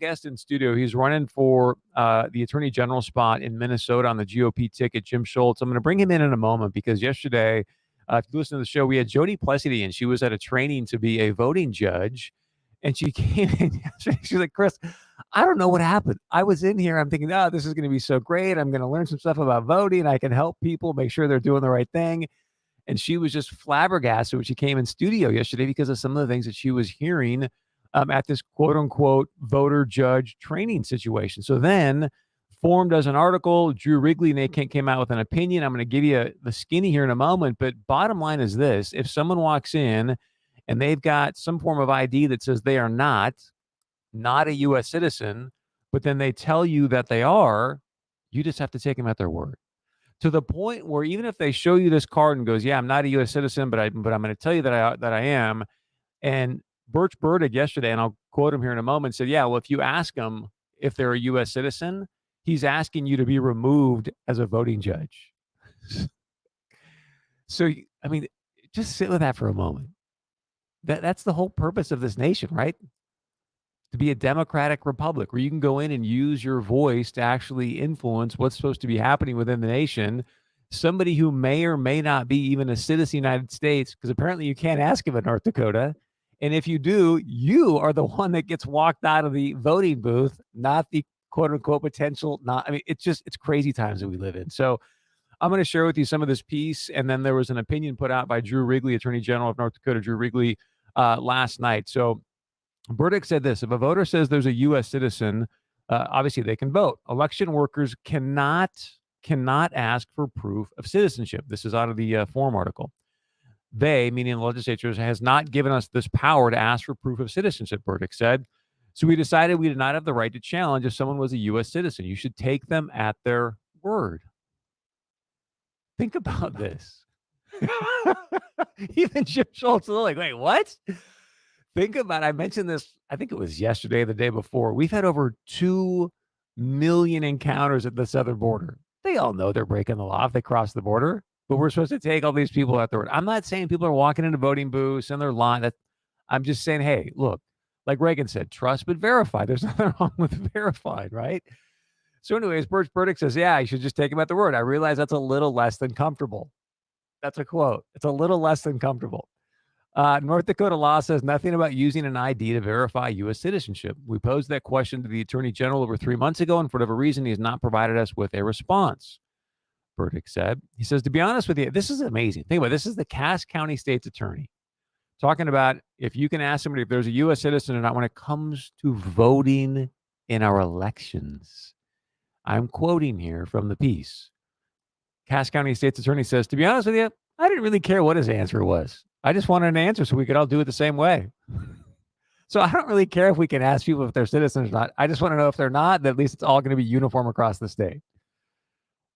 Guest in studio. He's running for the attorney general spot in Minnesota on the GOP ticket, Jim Schultz. I'm going to bring him in a moment because yesterday, if you listen to the show, we had Jody Plessy, and she was at a training to be a voting judge. And she came in yesterday. She's like, Chris, I don't know what happened. I was in here. I'm thinking, oh, this is going to be so great. I'm going to learn some stuff about voting. I can help people make sure they're doing the right thing. And she was just flabbergasted when she came in studio yesterday because of some of the things that she was hearing at this quote unquote voter judge training situation. So then Forum does an article. Drew Wrigley and they came out with an opinion. I'm going to give you the skinny here in a moment. But bottom line is this: if someone walks in and they've got some form of ID that says they are not a U.S. citizen, but then they tell you that they are, you just have to take them at their word. To the point where even if they show you this card and goes, "Yeah, I'm not a U.S. citizen, but I'm going to tell you that I am," and Birch Burdick yesterday, and I'll quote him here in a moment, said, "Yeah, well, if you ask him if they're a U.S. citizen, he's asking you to be removed as a voting judge." So, I mean, just sit with that for a moment. That's the whole purpose of this nation, right? To be a democratic republic where you can go in and use your voice to actually influence what's supposed to be happening within the nation. Somebody who may or may not be even a citizen of the United States, because apparently you can't ask him in North Dakota. And if you do, you are the one that gets walked out of the voting booth, not the quote unquote potential. It's crazy times that we live in. So I'm going to share with you some of this piece. And then there was an opinion put out by Drew Wrigley, Attorney General of North Dakota, Drew Wrigley, last night. So Burdick said this: if a voter says there's a U.S. citizen, obviously they can vote. Election workers cannot ask for proof of citizenship. This is out of the Forum article. They, meaning the legislature, has not given us this power to ask for proof of citizenship, Burdick said. So we decided we did not have the right to challenge if someone was a U.S. citizen. You should take them at their word. Think about this. Even Jim Schultz is like, wait, what? Think about it. I mentioned this, I think it was yesterday or the day before. We've had over 2 million encounters at the southern border. They all know they're breaking the law if they cross the border, but we're supposed to take all these people at their word. I'm not saying people are walking into voting booths and they're lying. I'm just saying, hey, look, like Reagan said, trust but verify. There's nothing wrong with verified, right? So anyways, Birch Burdick says, yeah, you should just take him at the word. I realize that's a little less than comfortable. That's a quote. It's a little less than comfortable. North Dakota law says nothing about using an ID to verify U.S. citizenship. We posed that question to the Attorney General over 3 months ago, and for whatever reason, he has not provided us with a response, Burdick said. He says, to be honest with you, this is amazing. Think about it. This is the Cass County State's attorney talking about if you can ask somebody if there's a U.S. citizen or not when it comes to voting in our elections. I'm quoting here from the piece. Cass County State's attorney says, to be honest with you, I didn't really care what his answer was. I just wanted an answer so we could all do it the same way. So I don't really care if we can ask people if they're citizens or not. I just want to know if they're not, that at least it's all going to be uniform across the state.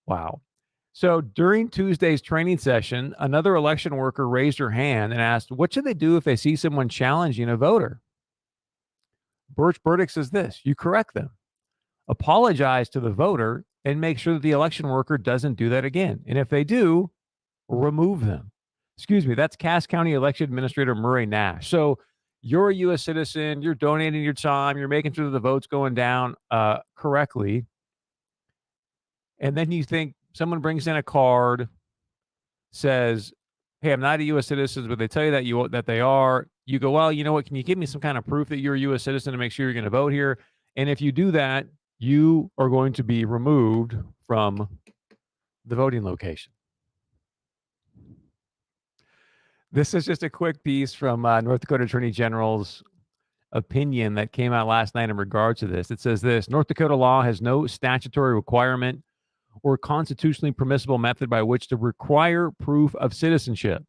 Wow. So during Tuesday's training session, another election worker raised her hand and asked, what should they do if they see someone challenging a voter? Birch Burdick says this: you correct them, apologize to the voter, and make sure that the election worker doesn't do that again. And if they do, remove them. Excuse me, that's Cass County Election Administrator Murray Nash. So you're a U.S. citizen, you're donating your time, you're making sure that the vote's going down correctly. And then you think someone brings in a card, says, hey, I'm not a U.S. citizen, but they tell you that they are. You go, well, you know what? Can you give me some kind of proof that you're a U.S. citizen to make sure you're going to vote here? And if you do that, you are going to be removed from the voting location. This is just a quick piece from North Dakota Attorney General's opinion that came out last night in regards to this. It says this: North Dakota law has no statutory requirement or constitutionally permissible method by which to require proof of citizenship.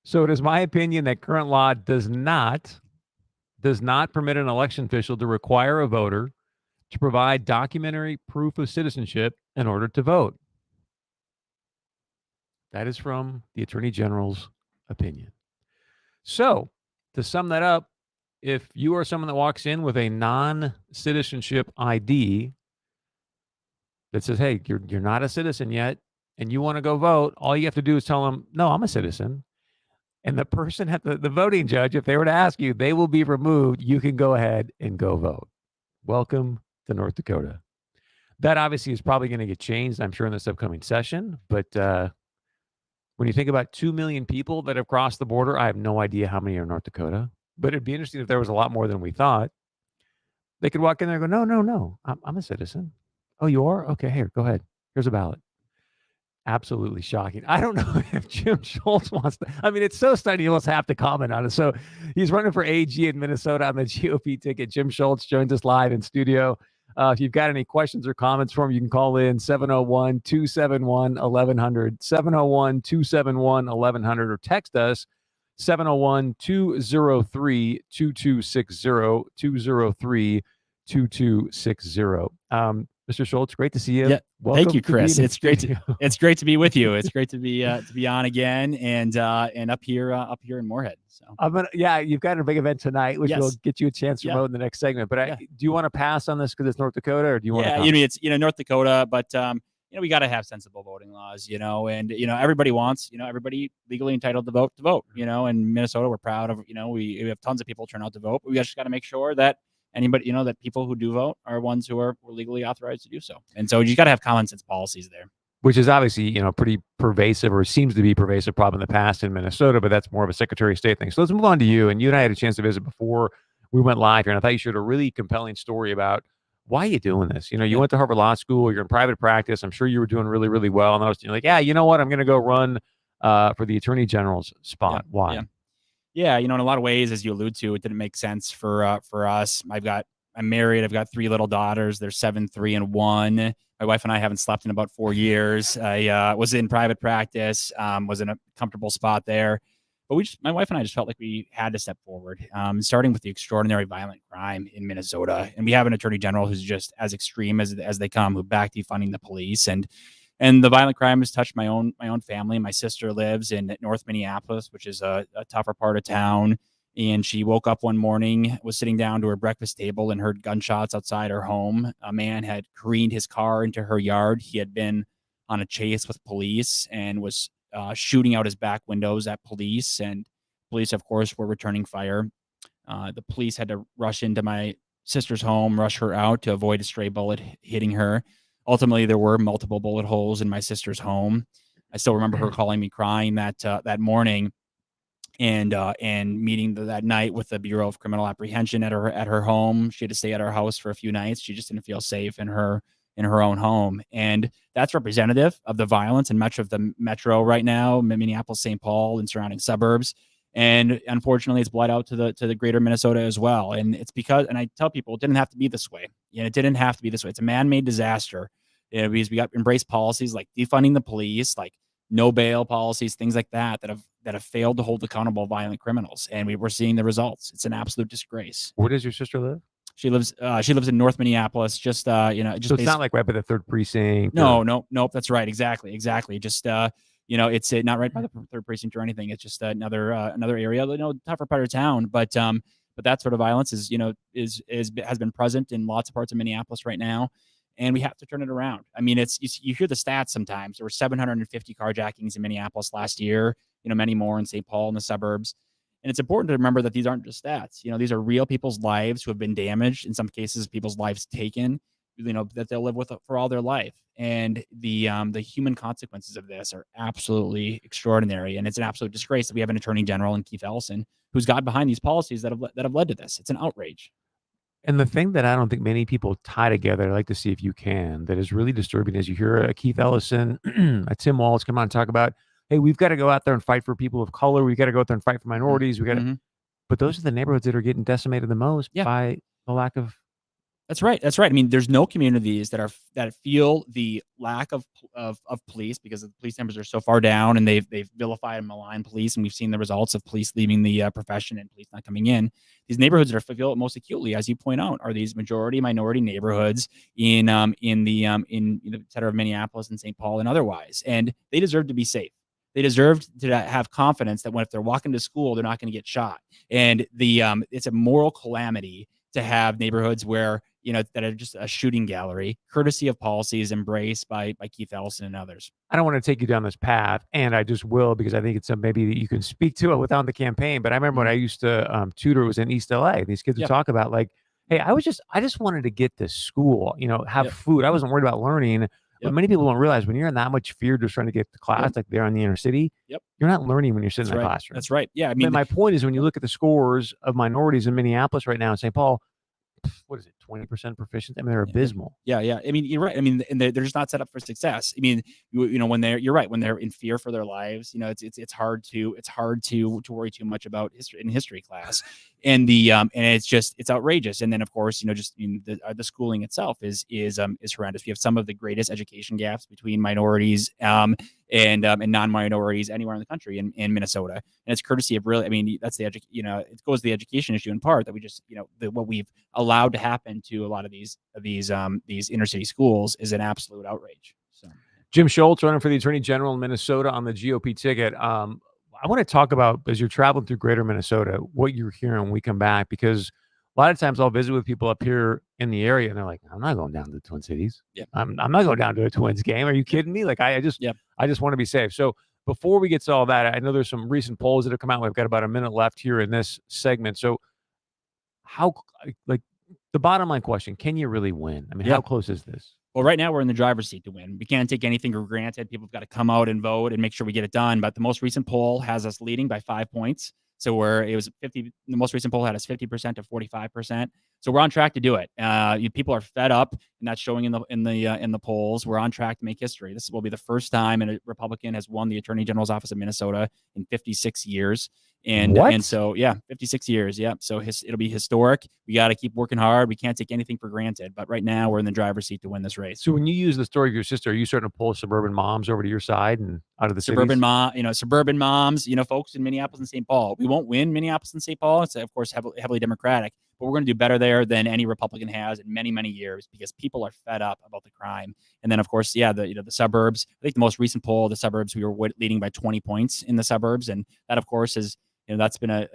So it is my opinion that current law does not permit an election official to require a voter to provide documentary proof of citizenship in order to vote. That is from the Attorney General's opinion. So, to sum that up, if you are someone that walks in with a non-citizenship ID that says, hey, you're not a citizen yet, and you want to go vote, all you have to do is tell them, no, I'm a citizen. And the person at the voting judge, if they were to ask you, they will be removed. You can go ahead and go vote. Welcome to North Dakota. That obviously is probably going to get changed, I'm sure, in this upcoming session. But when you think about 2 million people that have crossed the border, I have no idea how many are in North Dakota. But it'd be interesting if there was a lot more than we thought. They could walk in there and go, no, I'm a citizen. Oh, you are? Okay, here, go ahead. Here's a ballot. Absolutely shocking. I don't know if Jim Schultz wants to. I mean, it's so stunning. He almost have to comment on it. So he's running for AG in Minnesota on the GOP ticket. Jim Schultz joins us live in studio. If you've got any questions or comments for him, you can call in 701-271-1100, 701-271-1100, or text us 701-203-2260, 203-2260. Mr. Schultz, great to see you. Yeah, thank you, Chris. It's great to be with you. It's great to be on again and up here in Moorhead. So you've got a big event tonight, which will get you a chance to promote in the next segment. But do you want to pass on this because it's North Dakota, or do you want to? Yeah, it's North Dakota, but we got to have sensible voting laws, and everybody wants, everybody legally entitled to vote. In Minnesota, we're proud of, we have tons of people turn out to vote, but we just got to make sure that anybody, that people who do vote are ones who are legally authorized to do so. And so you got to have common sense policies there. Which is obviously, pretty pervasive, or seems to be pervasive problem in the past in Minnesota, but that's more of a Secretary of State thing. So let's move on to you. And you and I had a chance to visit before we went live here, and I thought you shared a really compelling story about why are you doing this? You went to Harvard Law School, you're in private practice. I'm sure you were doing really, really well. And I was like, you know what? I'm going to go run for the Attorney General's spot. Yeah. Why? Yeah, in a lot of ways, as you allude to, it didn't make sense for us. I'm married. I've got 3 little daughters. They're 7, 3, and 1. My wife and I haven't slept in about 4 years. I was in private practice, was in a comfortable spot there. But my wife and I just felt like we had to step forward, starting with the extraordinary violent crime in Minnesota. And we have an attorney general who's just as extreme as they come, who backed defunding the police. And the violent crime has touched my own family. My sister lives in North Minneapolis, which is a tougher part of town. And she woke up one morning, was sitting down to her breakfast table, and heard gunshots outside her home. A man had careened his car into her yard. He had been on a chase with police and was shooting out his back windows at police. And police, of course, were returning fire. The police had to rush into my sister's home, rush her out to avoid a stray bullet hitting her. Ultimately, there were multiple bullet holes in my sister's home. I still remember her calling me crying that morning. And meeting that night with the Bureau of Criminal Apprehension at her home. She had to stay at our house for a few nights. She just didn't feel safe in her own home. And that's representative of the violence in much of the metro right now, Minneapolis, St. Paul, and surrounding suburbs. And unfortunately, it's bled out to the greater Minnesota as well. And it's because, and I tell people, it didn't have to be this way. It didn't have to be this way. It's a man-made disaster. Because we got embraced policies like defunding the police, like no bail policies, things like that have failed to hold accountable violent criminals, and we're seeing the results. It's an absolute disgrace. Where does your sister live? She lives in North Minneapolis. Just so it's not like right by the 3rd precinct. No, that's right. Exactly. Just it's not right by the 3rd precinct or anything. It's just another area, tougher part of town. But that sort of violence has been present in lots of parts of Minneapolis right now. And we have to turn it around. I mean, you hear the stats sometimes. There were 750 carjackings in Minneapolis last year, many more in St. Paul and the suburbs. And it's important to remember that these aren't just stats. These are real people's lives who have been damaged. In some cases, people's lives taken, that they'll live with for all their life. And the human consequences of this are absolutely extraordinary. And it's an absolute disgrace that we have an attorney general in Keith Ellison who's got behind these policies that have led to this. It's an outrage. And the thing that I don't think many people tie together, I'd like to see if you can, that is really disturbing is you hear a Keith Ellison, a Tim Walz come on and talk about, hey, we've got to go out there and fight for people of color. We've got to go out there and fight for minorities. We got to, but those are the neighborhoods that are getting decimated the most by the lack of. That's right. I mean, there's no communities that feel the lack of police because the police numbers are so far down, and they've vilified and maligned police, and we've seen the results of police leaving the profession and police not coming in. These neighborhoods that are feel it most acutely, as you point out, are these minority neighborhoods in the center of Minneapolis and St. Paul and otherwise, and they deserve to be safe. They deserve to have confidence that if they're walking to school, they're not going to get shot. And it's a moral calamity to have neighborhoods where that are just a shooting gallery, courtesy of policies embraced by Keith Ellison and others. I don't want to take you down this path, and I just will because I think it's something maybe that you can speak to it without the campaign. But I remember when I used to tutor, it was in East LA. These kids would Yep. talk about like, hey, I just wanted to get to school, have Yep. food. I wasn't worried about learning. But Yep. many people don't realize when you're in that much fear just trying to get to class, Yep. like they're in the inner city, Yep. you're not learning when you're sitting That's in the right. classroom. That's right. Yeah. I But mean, my point is when you look at the scores of minorities in Minneapolis right now in St. Paul, what is it, 20% proficient? I mean, they're abysmal. Yeah. I mean, you're right. I mean, and they're just not set up for success. I mean, you're right. When they're in fear for their lives, it's hard to worry too much about history class, and it's outrageous. And then of course, the schooling itself is horrendous. We have some of the greatest education gaps between minorities and non-minorities anywhere in the country in Minnesota. And it's courtesy of that's it goes to the education issue in part that we just, what we've allowed to happen to a lot of these inner city schools is an absolute outrage. So Jim Schultz running for the Attorney General in Minnesota on the GOP ticket. I want to talk about, as you're traveling through greater Minnesota, what you're hearing when we come back, because a lot of times I'll visit with people up here in the area and they're like, I'm not going down to the Twin Cities. Yeah. I'm not going down to a Twins game. Are you kidding me? Like, I just want to be safe. So before we get to all that, I know there's some recent polls that have come out. We've got about a minute left here in this segment. So how, like, the bottom line question, can you really win? I mean, how close is this? Well, right now we're in the driver's seat to win. We can't take anything for granted. People have got to come out and vote and make sure we get it done. But the most recent poll has us leading by 5 points. So the most recent poll had us 50% to 45%. So we're on track to do it. People are fed up, and that's showing in the polls. We're on track to make history. This will be the first time a Republican has won the Attorney General's office of Minnesota in 56 years. And so 56 years. Yeah. So it'll be historic. We got to keep working hard. We can't take anything for granted. But right now we're in the driver's seat to win this race. So when you use the story of your sister, are you starting to pull suburban moms over to your side and out of the suburban moms, folks in Minneapolis and St. Paul. We won't win Minneapolis and St. Paul. It's of course heavily Democratic, but we're going to do better there than any Republican has in many, many years because people are fed up about the crime. And then of course, the suburbs. I think the most recent poll, the suburbs, we were leading by 20 points in the suburbs, and that of course is. That's been a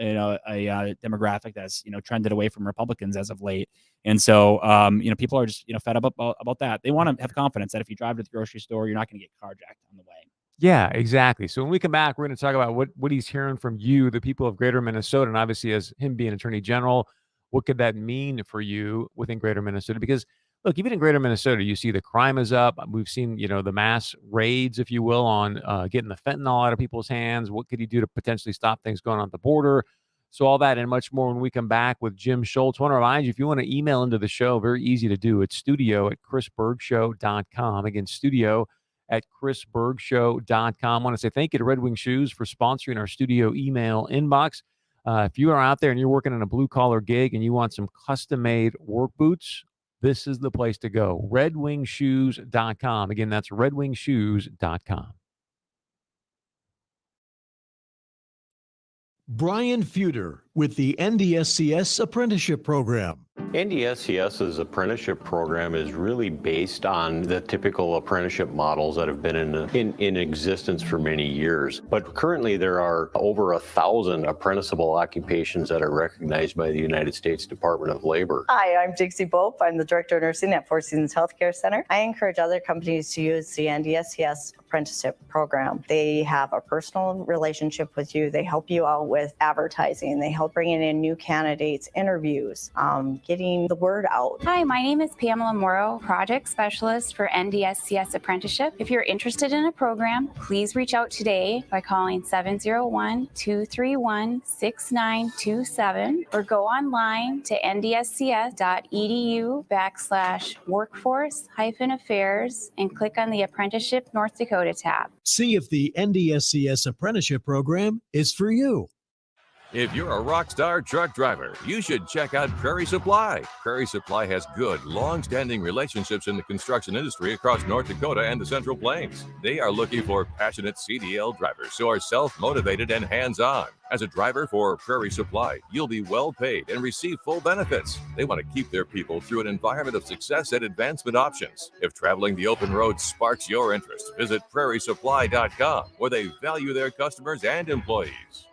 demographic that's trended away from Republicans as of late, and so people are just fed up about that. They want to have confidence that if you drive to the grocery store, you're not going to get carjacked on the way. Yeah, exactly. So when we come back, we're going to talk about what he's hearing from you, the people of Greater Minnesota, and obviously as him being Attorney General, what could that mean for you within Greater Minnesota? Because look, even in Greater Minnesota, you see the crime is up. We've seen, the mass raids, if you will, on getting the fentanyl out of people's hands. What could he do to potentially stop things going on at the border? So all that and much more when we come back with Jim Schultz. I want to remind you, if you want to email into the show, very easy to do. It's studio@chrisbergshow.com. Again, studio@chrisbergshow.com. I want to say thank you to Red Wing Shoes for sponsoring our studio email inbox. If you are out there and you're working on a blue-collar gig and you want some custom-made work boots, this is the place to go. RedWingShoes.com. Again, that's RedWingShoes.com. Brian Feuder with the NDSCS Apprenticeship Program. NDSCS's apprenticeship program is really based on the typical apprenticeship models that have been in existence for many years. But currently there are over 1,000 apprenticeable occupations that are recognized by the United States Department of Labor. Hi, I'm Dixie Bope. I'm the Director of Nursing at Four Seasons Healthcare Center. I encourage other companies to use the NDSCS apprenticeship program. They have a personal relationship with you. They help you out with advertising. They help bringing in new candidates, interviews, getting the word out. Hi, my name is Pamela Morrow, Project Specialist for NDSCS Apprenticeship. If you're interested in a program, please reach out today by calling 701-231-6927 or go online to ndscs.edu/workforce-affairs and click on the Apprenticeship North Dakota tab. See if the NDSCS Apprenticeship Program is for you. If you're a rock star truck driver, you should check out Prairie Supply. Prairie Supply has good, long-standing relationships in the construction industry across North Dakota and the Central Plains. They are looking for passionate CDL drivers who are self-motivated and hands-on. As a driver for Prairie Supply, you'll be well paid and receive full benefits. They want to keep their people through an environment of success and advancement options. If traveling the open road sparks your interest, visit prairiesupply.com, where they value their customers and employees.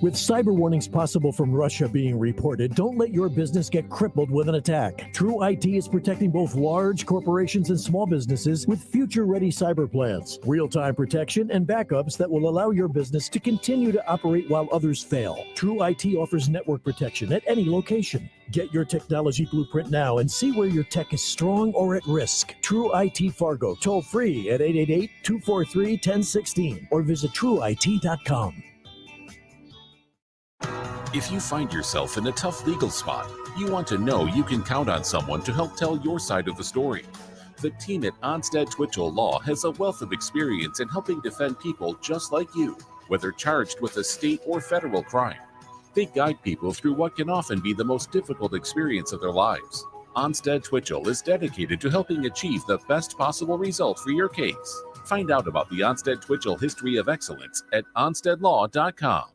With cyber warnings possible from Russia being reported, don't let your business get crippled with an attack. True IT is protecting both large corporations and small businesses with future-ready cyber plans, real-time protection, and backups that will allow your business to continue to operate while others fail. True IT offers network protection at any location. Get your technology blueprint now and see where your tech is strong or at risk. True IT Fargo, toll free at 888-243-1016 or visit trueit.com. If you find yourself in a tough legal spot, you want to know you can count on someone to help tell your side of the story. The team at Onstead Twitchell Law has a wealth of experience in helping defend people just like you, whether charged with a state or federal crime. They guide people through what can often be the most difficult experience of their lives. Onstead Twitchell is dedicated to helping achieve the best possible result for your case. Find out about the Onstead Twitchell history of excellence at onsteadlaw.com.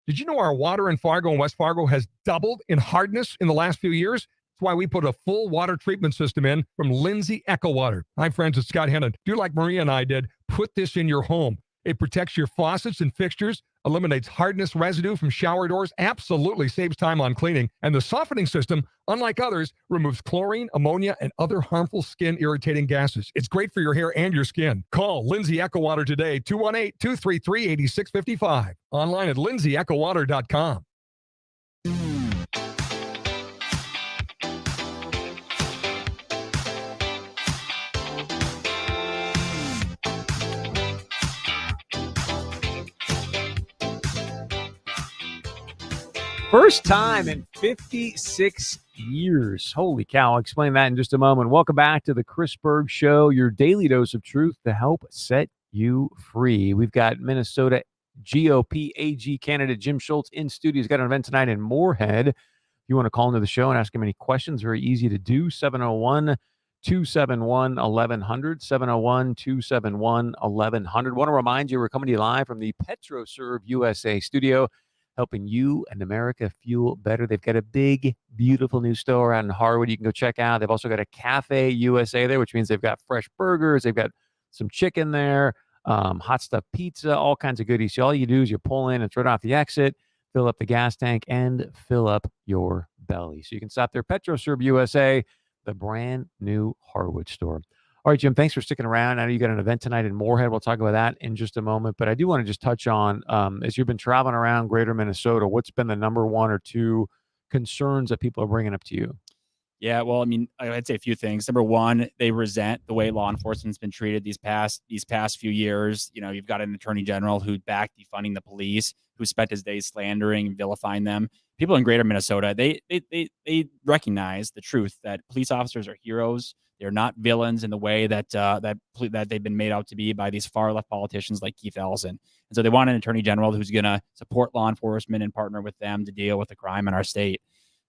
Did you know our water in Fargo and West Fargo has doubled in hardness in the last few years? That's why we put a full water treatment system in from Lindsay Echo Water. Hi, friends, it's Scott Hennon. Do like Maria and I did, put this in your home. It protects your faucets and fixtures, eliminates hardness residue from shower doors, absolutely saves time on cleaning, and the softening system, unlike others, removes chlorine, ammonia, and other harmful skin-irritating gases. It's great for your hair and your skin. Call Lindsay Echo Water today, 218-233-8655. Online at lindsayEchoWater.com. First time in 56 years. Holy cow. I'll explain that in just a moment. Welcome back to the Chris Berg Show, your daily dose of truth to help set you free. We've got Minnesota GOP AG candidate Jim Schultz in studio. He's got an event tonight in Moorhead. If you want to call into the show and ask him any questions, very easy to do. 701-271-1100, 701-271-1100. Want to remind you, we're coming to you live from the PetroServe USA studio, helping you and America fuel better. They've got a big, beautiful new store out in Harwood you can go check out. They've also got a Cafe USA there, which means they've got fresh burgers. They've got some chicken there, hot stuff pizza, all kinds of goodies. So all you do is you pull in, it's right off the exit, fill up the gas tank, and fill up your belly. So you can stop there. PetroServe USA, the brand new Harwood store. All right, Jim, thanks for sticking around. I know you got an event tonight in Moorhead. We'll talk about that in just a moment. But I do want to just touch on, as you've been traveling around greater Minnesota, what's been the number one or two concerns that people are bringing up to you? Yeah, well, I mean, I'd say a few things. Number one, they resent the way law enforcement's been treated these past few years. You know, you've got an attorney general who backed defunding the police, who spent his days slandering and vilifying them. People in greater Minnesota, they recognize the truth that police officers are heroes. They're not villains in the way that they've been made out to be by these far left politicians like Keith Ellison. And so they want an attorney general who's going to support law enforcement and partner with them to deal with the crime in our state.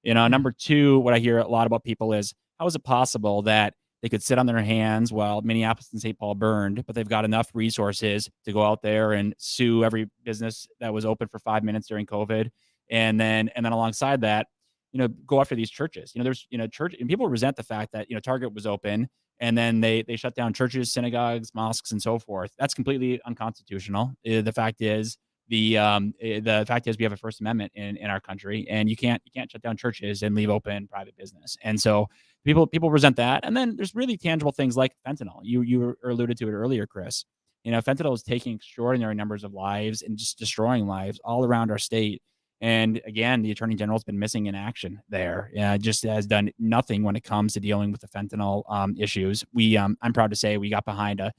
You know, number two, what I hear a lot about people is, how is it possible that they could sit on their hands while Minneapolis and St. Paul burned, but they've got enough resources to go out there and sue every business that was open for 5 minutes during COVID, and then alongside that, you know, go after these churches. You know, there's, you know, church, and people resent the fact that, you know, Target was open and then they shut down churches, synagogues, mosques, and so forth. That's completely unconstitutional. The fact is we have a First Amendment in our country, and you can't shut down churches and leave open private business. And so people resent that. And then there's really tangible things like fentanyl. You alluded to it earlier, Chris. You know, fentanyl is taking extraordinary numbers of lives and just destroying lives all around our state. And again, the Attorney General's been missing in action there. Just has done nothing when it comes to dealing with the fentanyl issues. I'm proud to say we got behind a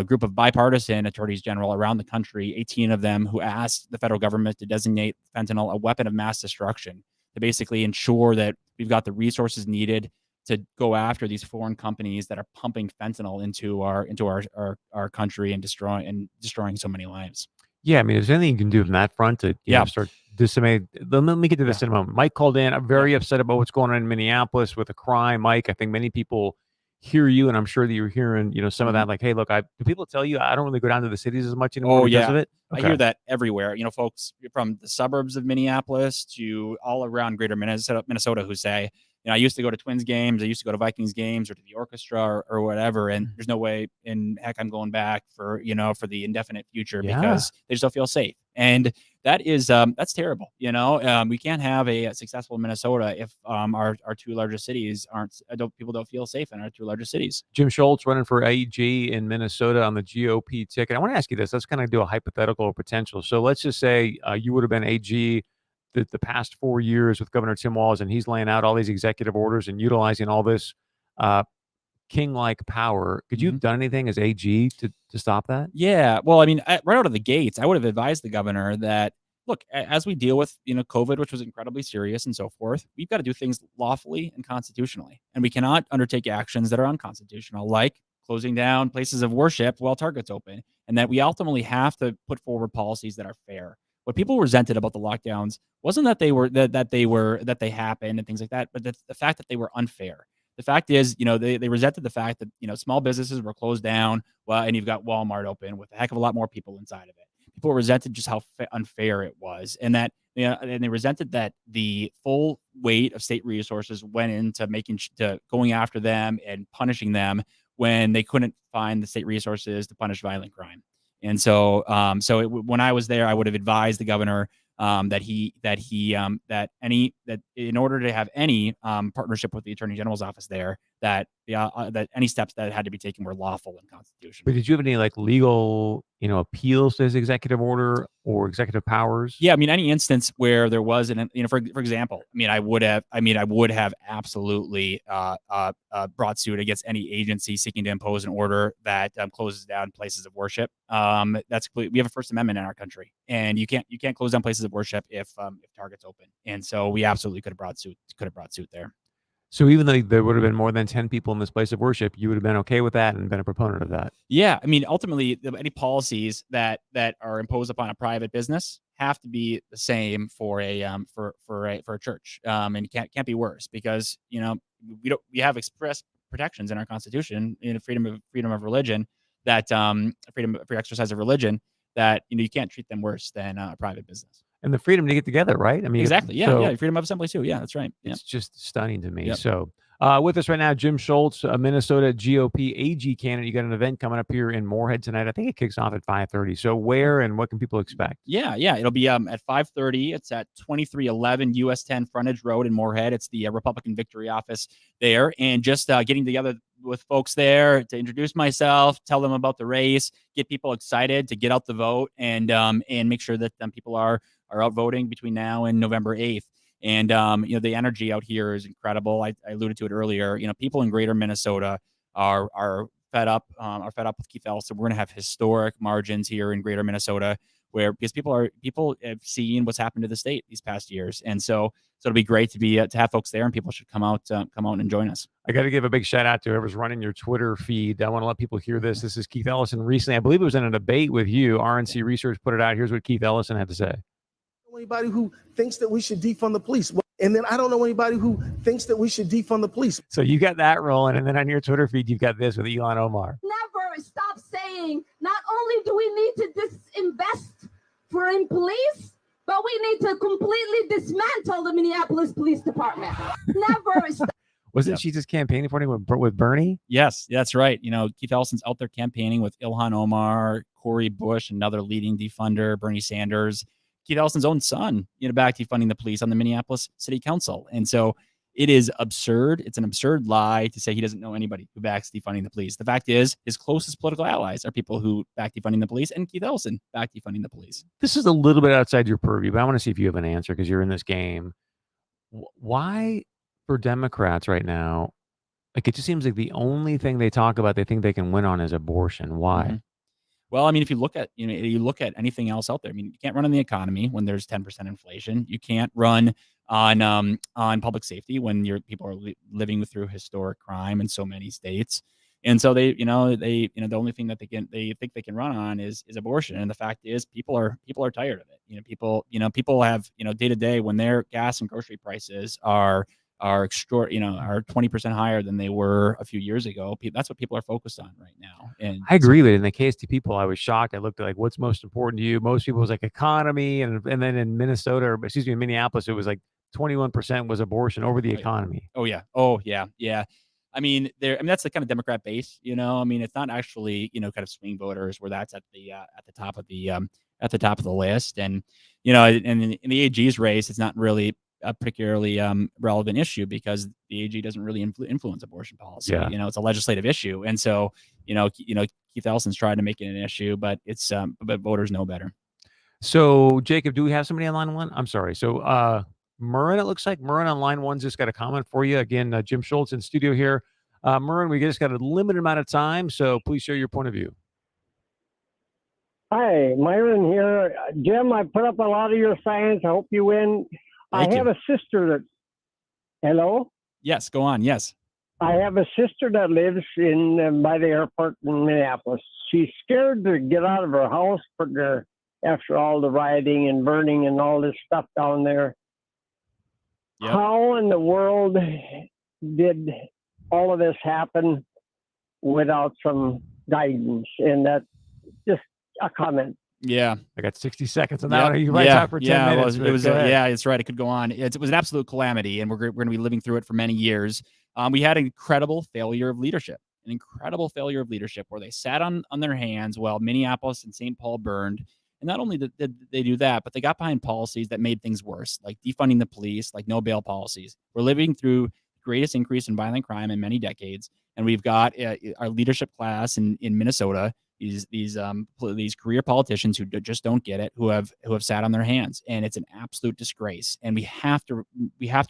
group of bipartisan attorneys general around the country, 18 of them, who asked the federal government to designate fentanyl a weapon of mass destruction, to basically ensure that we've got the resources needed to go after these foreign companies that are pumping fentanyl into our country and destroying so many lives. Yeah, I mean, is there anything you can do on that front to start disseminating? Let me get to this in a moment. Mike called in. I'm very upset about what's going on in Minneapolis with the crime. Mike, I think many people hear you, and I'm sure that you're hearing, you know, some of that. Like, hey, look, do people tell you I don't really go down to the cities as much anymore because of it? Okay. I hear that everywhere. You know, folks from the suburbs of Minneapolis to all around greater Minnesota who say, I used to go to Twins games, I used to go to Vikings games or to the orchestra or whatever, and there's no way in heck I'm going back for for the indefinite future because they just don't feel safe. And that is that's terrible. We can't have a successful Minnesota if our two largest cities people don't feel safe in our two largest cities. Jim Schultz running for AG in Minnesota on the GOP ticket. I want to ask you this. Let's kind of do a hypothetical or potential. So let's just say you would have been AG the past 4 years with Governor Tim Walz, and he's laying out all these executive orders and utilizing all this king-like power. Could you have done anything as AG to stop that? Yeah. Well, I mean, right out of the gates, I would have advised the governor that, look, as we deal with, COVID, which was incredibly serious and so forth, we've got to do things lawfully and constitutionally. And we cannot undertake actions that are unconstitutional, like closing down places of worship while Target's open. And that we ultimately have to put forward policies that are fair. What people resented about the lockdowns wasn't that they happened and things like that, but the fact that they were unfair. The fact is, they resented the fact that, small businesses were closed down, and you've got Walmart open with a heck of a lot more people inside of it. People resented just how unfair it was, and that, and they resented that the full weight of state resources went into going after them and punishing them when they couldn't find the state resources to punish violent crime. And so, when I was there, I would have advised the governor that in order to have any partnership with the Attorney General's office there, that any steps that had to be taken were lawful and constitutional. But did you have any legal, appeals to his executive order or executive powers? Yeah, I mean, any instance where there was for example, I would have absolutely brought suit against any agency seeking to impose an order that closes down places of worship. That's we have a First Amendment in our country, and you can't close down places of worship if Target's open. And so we absolutely could have brought suit there. So even though there would have been more than 10 people in this place of worship, you would have been okay with that and been a proponent of that? Yeah. I mean, ultimately, any policies that are imposed upon a private business have to be the same for a church. And it can't be worse because, we have express protections in our Constitution, freedom of religion, that freedom for exercise of religion, that, you can't treat them worse than a private business. And the freedom to get together, right? I mean, exactly. Yeah. Freedom of assembly too. Yeah, that's right. Yeah. It's just stunning to me. Yep. So with us right now, Jim Schultz, a Minnesota GOP AG candidate. You got an event coming up here in Moorhead tonight. I think it kicks off at 5:30. So where and what can people expect? Yeah. It'll be at 5:30. It's at 2311 US 10 Frontage Road in Moorhead. It's the Republican Victory Office there. And just getting together with folks there to introduce myself, tell them about the race, get people excited to get out the vote, and make sure that people are out voting between now and November 8th. And, the energy out here is incredible. I alluded to it earlier. People in greater Minnesota are fed up with Keith Ellison. We're going to have historic margins here in greater Minnesota because people have seen what's happened to the state these past years. And so it'll be great to have folks there, and people should come out and join us. I got to give a big shout out to whoever's running your Twitter feed. I want to let people hear this. This is Keith Ellison recently. I believe it was in a debate with you. RNC Research put it out. Here's what Keith Ellison had to say. Anybody who thinks that we should defund the police. And then I don't know anybody who thinks that we should defund the police. So you got that rolling. And then on your Twitter feed, you've got this with Ilhan Omar. Never stop saying, not only do we need to disinvest in police, but we need to completely dismantle the Minneapolis Police Department. Never stop. Wasn't she just campaigning for him with Bernie? Yes, that's right. Keith Ellison's out there campaigning with Ilhan Omar, Cori Bush, another leading defunder, Bernie Sanders. Keith Ellison's own son, back defunding the police on the Minneapolis City Council. And so it is absurd. It's an absurd lie to say he doesn't know anybody who backs defunding the police. The fact is, his closest political allies are people who back defunding the police, and Keith Ellison back defunding the police. This is a little bit outside your purview, but I want to see if you have an answer because you're in this game. Why, for Democrats right now, it just seems like the only thing they talk about, they think they can win on is abortion. Why? Mm-hmm. Well, I mean, if you look at anything else out there, I mean, you can't run on the economy when there's 10% inflation. You can't run on public safety when people are living through historic crime in so many states. And so the only thing that they think they can run on is abortion. And the fact is, people are tired of it. People have, day to day when their gas and grocery prices are 20% higher than they were a few years ago. That's what people are focused on right now. And I agree with it. In the KST people, I was shocked. I looked at what's most important to you. Most people was economy. And then in Minnesota, in Minneapolis, it was 21% was abortion over the economy. Oh yeah. Yeah. I mean, that's the kind of Democrat base, I mean, it's not actually, kind of swing voters where that's at the top of the list. And, in the AG's race, it's not really a particularly relevant issue because the AG doesn't really influence abortion policy. Yeah. It's a legislative issue. And so, Keith Ellison's trying to make it an issue, but it's, but voters know better. So, Jacob, do we have somebody on line one? I'm sorry. So, Murren, it looks like Murren on line one just got a comment for you. Again, Jim Schultz in studio here. Murren, we just got a limited amount of time, so please share your point of view. Hi, Myron here. Jim, I put up a lot of your signs. I hope you win. Thank you. have a sister that, hello? Yes, go on. Yes. I have a sister that lives in by the airport in Minneapolis. She's scared to get out of her house after all the rioting and burning and all this stuff down there. Yep. How in the world did all of this happen without some guidance? And that's just a comment. Yeah. I got 60 seconds on that one. You might talk for 10 minutes. It was it's right. It could go on. It was an absolute calamity, and we're going to be living through it for many years. We had an incredible failure of leadership, where they sat on their hands while Minneapolis and St. Paul burned. And not only did they do that, but they got behind policies that made things worse, like defunding the police, like no bail policies. We're living through the greatest increase in violent crime in many decades. And we've got our leadership class in Minnesota, these career politicians who just don't get it, who have sat on their hands. And it's an absolute disgrace. And we have to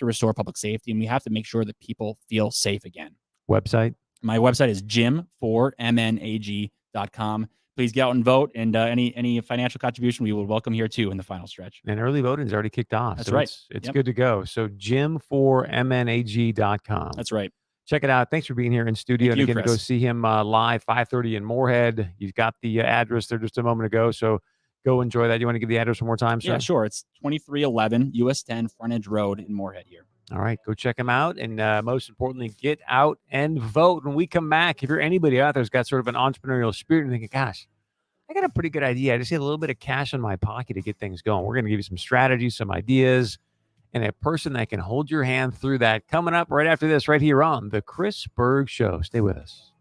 restore public safety, and we have to make sure that people feel safe again. Website? My website is jim4mnag.com. Please get out and vote, and any financial contribution we will welcome here too in the final stretch. And early voting is already kicked off. That's so right. It's good to go. So jim4mnag.com. That's right. Check it out. Thanks for being here in studio. Thank you, and again, Chris. go see him live, 5:30 in Moorhead. You've got the address there just a moment ago. So go enjoy that. You want to give the address one more time, sir? Yeah, sure. It's 2311 US 10 Frontage Road in Moorhead here. All right, go check him out. And most importantly, get out and vote. When we come back, if you're anybody out there who's got sort of an entrepreneurial spirit and thinking, gosh, I got a pretty good idea. I just need a little bit of cash in my pocket to get things going. We're going to give you some strategies, some ideas, and a person that can hold your hand through that. Coming up right after this, right here on The Chris Berg Show. Stay with us.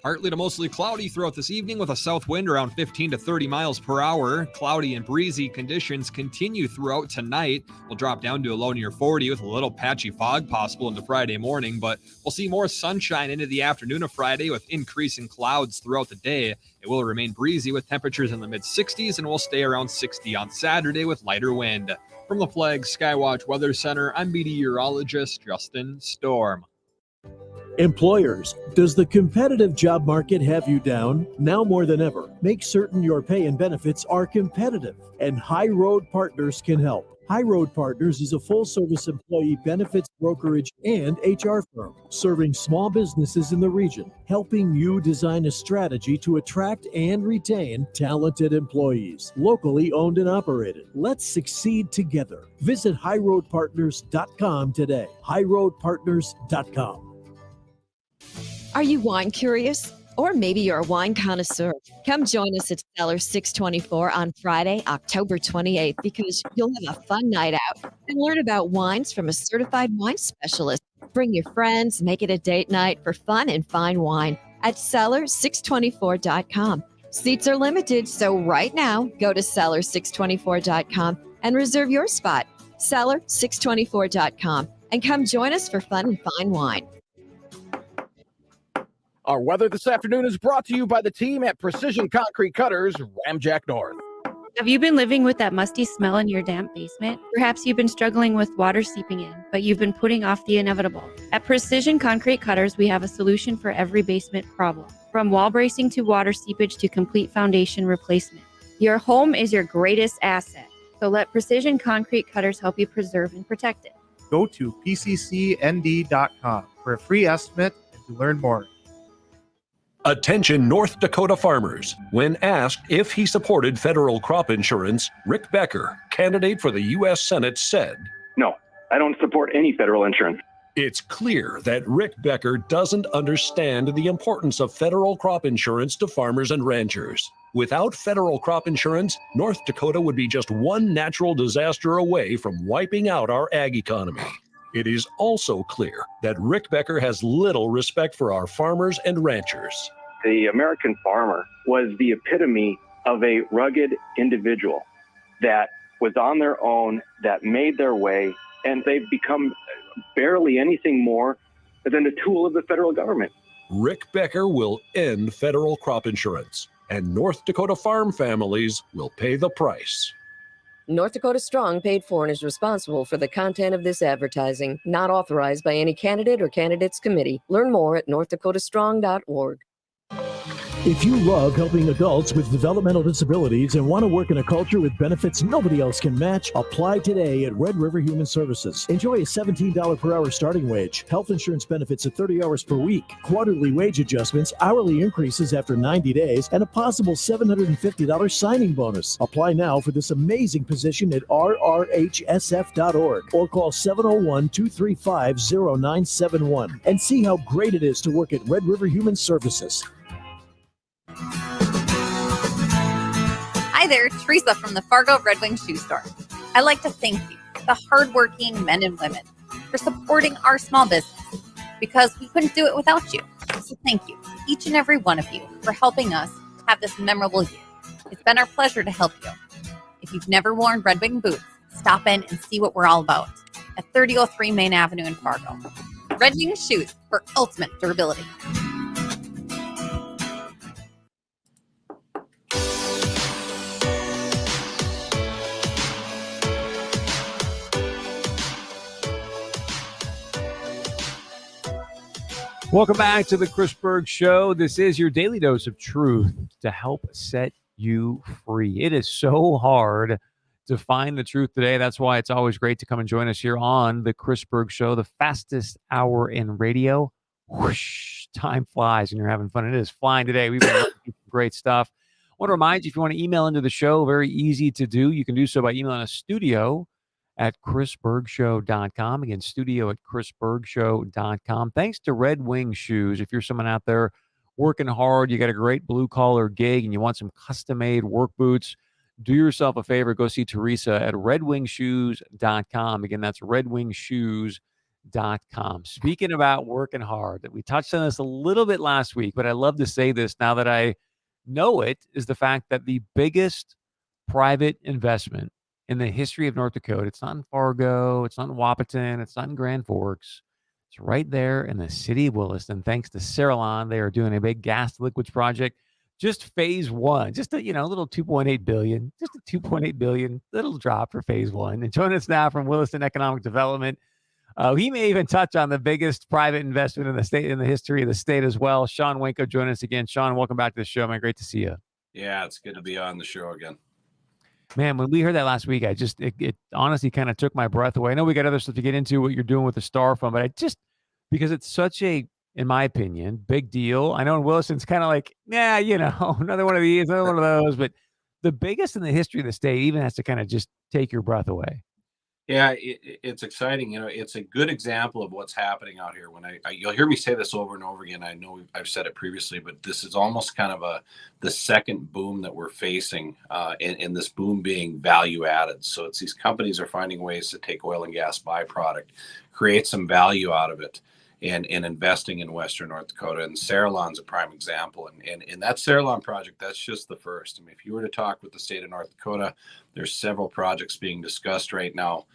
Partly to mostly cloudy throughout this evening with a south wind around 15 to 30 miles per hour. Cloudy and breezy conditions continue throughout tonight. We'll drop down to a low near 40 with a little patchy fog possible into Friday morning, but we'll see more sunshine into the afternoon of Friday with increasing clouds throughout the day. It will remain breezy with temperatures in the mid-60s and will stay around 60 on Saturday with lighter wind. From the Flag Skywatch Weather Center, I'm meteorologist Justin Storm. Employers, does the competitive job market have you down? Now more than ever, make certain your pay and benefits are competitive, and High Road Partners can help. High Road Partners is a full-service employee benefits brokerage and HR firm serving small businesses in the region, helping you design a strategy to attract and retain talented employees, locally owned and operated. Let's succeed together. Visit highroadpartners.com today. highroadpartners.com. Are you wine curious? Or maybe you're a wine connoisseur. Come join us at Cellar 624 on Friday, October 28th, because you'll have a fun night out and learn about wines from a certified wine specialist. Bring your friends, make it a date night for fun and fine wine at cellar624.com. Seats are limited, so right now, go to cellar624.com and reserve your spot. Cellar624.com, and come join us for fun and fine wine. Our weather this afternoon is brought to you by the team at Precision Concrete Cutters, Ramjack North. Have you been living with that musty smell in your damp basement? Perhaps you've been struggling with water seeping in, but you've been putting off the inevitable. At Precision Concrete Cutters, we have a solution for every basement problem. From wall bracing to water seepage to complete foundation replacement. Your home is your greatest asset, so let Precision Concrete Cutters help you preserve and protect it. Go to pccnd.com for a free estimate and to learn more. Attention North Dakota farmers. When asked if he supported federal crop insurance, Rick Becker, candidate for the U.S. Senate, said, "No, I don't support any federal insurance." It's clear that Rick Becker doesn't understand the importance of federal crop insurance to farmers and ranchers. Without federal crop insurance, North Dakota would be just one natural disaster away from wiping out our ag economy. It is also clear that Rick Becker has little respect for our farmers and ranchers. The American farmer was the epitome of a rugged individual that was on their own, that made their way, and they've become barely anything more than a tool of the federal government. Rick Becker will end federal crop insurance, and North Dakota farm families will pay the price. North Dakota Strong, paid for and is responsible for the content of this advertising, not authorized by any candidate or candidates committee. Learn more at northdakotastrong.org. If you love helping adults with developmental disabilities and want to work in a culture with benefits nobody else can match, apply today at Red River Human Services. Enjoy a $17 per hour starting wage, health insurance benefits at 30 hours per week, quarterly wage adjustments, hourly increases after 90 days, and a possible $750 signing bonus. Apply now for this amazing position at rrhsf.org or call 701-235-0971 and see how great it is to work at Red River Human Services. Hi there, Teresa from the Fargo Red Wing Shoe Store. I'd like to thank you, the hardworking men and women, for supporting our small business because we couldn't do it without you. So thank you, each and every one of you, for helping us have this memorable year. It's been our pleasure to help you. If you've never worn Red Wing boots, stop in and see what we're all about at 3003 Main Avenue in Fargo. Red Wing shoes for ultimate durability. Welcome back to the Chris Berg Show. This is your daily dose of truth to help set you free. It is so hard to find the truth today. That's why it's always great to come and join us here on the Chris Berg Show, the fastest hour in radio. Whoosh, time flies and you're having fun. It is flying today. We've been learning some great stuff. I want to remind you, if you want to email into the show, very easy to do. You can do so by emailing us studio at chrisbergshow.com. Again, studio at chrisbergshow.com. Thanks to Red Wing Shoes. If you're someone out there working hard, you got a great blue-collar gig, and you want some custom-made work boots, do yourself a favor. Go see Teresa at redwingshoes.com. Again, that's redwingshoes.com. Speaking about working hard, we touched on this a little bit last week, but I love to say this now that I know it, is the fact that the biggest private investment in the history of North Dakota, it's not in Fargo, it's not in Wahpeton, it's not in Grand Forks. It's right there in the city of Williston. Thanks to Saralon, they are doing a big gas liquids project. Just phase one, just a little 2.8 billion, just a 2.8 billion little drop for phase one. And join us now from Williston Economic Development. He may even touch on the biggest private investment in the state, in the history of the state as well. Sean Winko, join us again. Sean, welcome back to the show, man. Great to see you. Yeah, it's good to be on the show again. Man, when we heard that last week, it honestly kind of took my breath away. I know we got other stuff to get into, what you're doing with the Star Fund, but because it's such a, in my opinion, big deal. I know in Williston's kind of like, another one of these, another one of those, but the biggest in the history of the state even has to kind of just take your breath away. Yeah, it's exciting. It's a good example of what's happening out here. When you'll hear me say this over and over again. I know I've said it previously, but this is almost kind of the second boom that we're facing, and this boom being value added. So it's these companies are finding ways to take oil and gas byproduct, create some value out of it, and investing in Western North Dakota. And Saralon's a prime example. And that Saralon project, that's just the first. I mean, if you were to talk with the state of North Dakota, there's several projects being discussed right now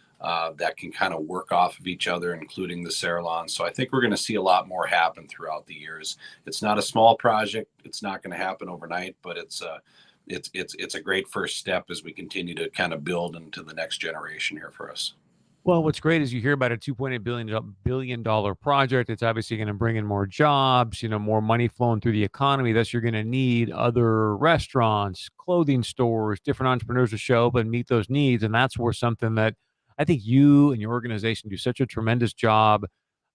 that can kind of work off of each other, including the Saralon. So I think we're going to see a lot more happen throughout the years. It's not a small project. It's not going to happen overnight, but it's a great first step as we continue to kind of build into the next generation here for us. Well, what's great is you hear about a $2.8 billion project. It's obviously going to bring in more jobs, more money flowing through the economy. Thus, you're going to need other restaurants, clothing stores, different entrepreneurs to show up and meet those needs. And that's where something that I think you and your organization do such a tremendous job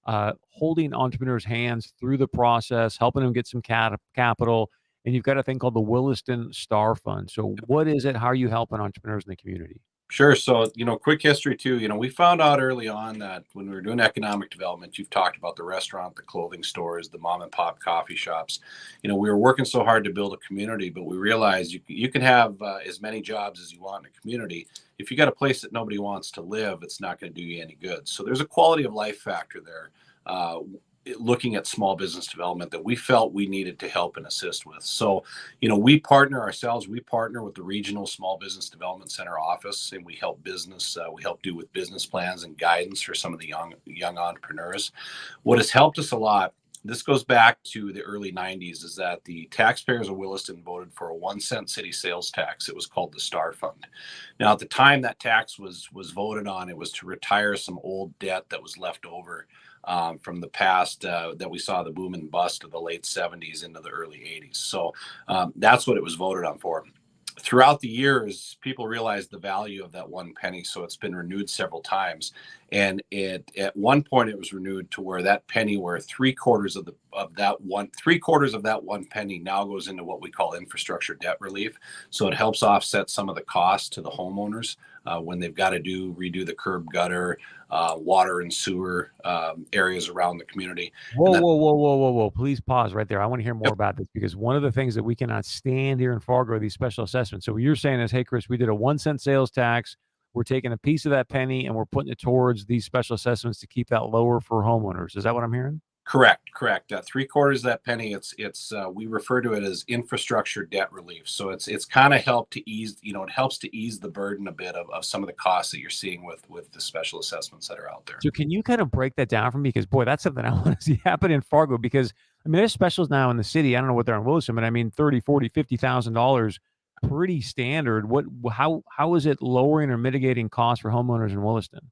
holding entrepreneurs' hands through the process, helping them get some capital. And you've got a thing called the Williston Star Fund. So what is it? How are you helping entrepreneurs in the community? Sure. So, quick history too. We found out early on that when we were doing economic development, you've talked about the restaurant, the clothing stores, the mom and pop coffee shops. We were working so hard to build a community, but we realized you can have as many jobs as you want in a community. If you got a place that nobody wants to live, it's not going to do you any good. So there's a quality of life factor there. Looking at small business development that we felt we needed to help and assist with. So, we partner with the regional small business development center office, and we help do with business plans and guidance for some of the young entrepreneurs. What has helped us a lot, this goes back to the early 90s, is that the taxpayers of Williston voted for a 1-cent city sales tax. It was called the Star Fund. Now, at the time that tax was voted on, it was to retire some old debt that was left over from the past that we saw the boom and bust of the late 70s into the early 80s. So that's what it was voted on for. Throughout the years, people realized the value of that 1 penny, so it's been renewed several times. And at one point, it was renewed to where that penny, where three quarters of that 1 penny now goes into what we call infrastructure debt relief. So it helps offset some of the costs to the homeowners when they've got to redo the curb gutter, water and sewer areas around the community. Whoa. Please pause right there. I want to hear more about this, because one of the things that we cannot stand here in Fargo are these special assessments. So what you're saying is, hey, Chris, we did a 1-cent sales tax. We're taking a piece of that penny and we're putting it towards these special assessments to keep that lower for homeowners. Is that what I'm hearing? Correct. 3/4 of that penny, it's we refer to it as infrastructure debt relief. So it's kind of helped to ease, it helps to ease the burden a bit of some of the costs that you're seeing with the special assessments that are out there. So can you kind of break that down for me? Because boy, that's something I want to see happen in Fargo, because there's specials now in the city. I don't know what they're in Williston, but $30,000, $40,000, $50,000, pretty standard. How is it lowering or mitigating costs for homeowners in Williston?